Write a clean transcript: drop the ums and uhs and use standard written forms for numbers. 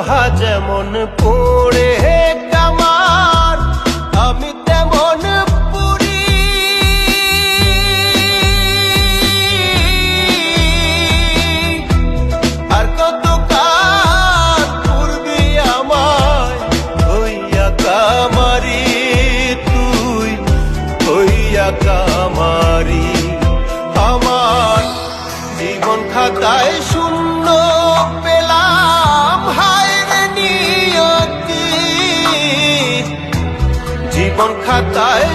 লোহা যেমন পড়ে কামার, আমি তেমন পুরি। আর কত কাল পূর্বি আমায় হইয়া কামারি, তুই হইয়া কামারি। আমার জীবন খাতায় শূন্য পেলাম, হায় রে নিয়তি। জীবন খাতায়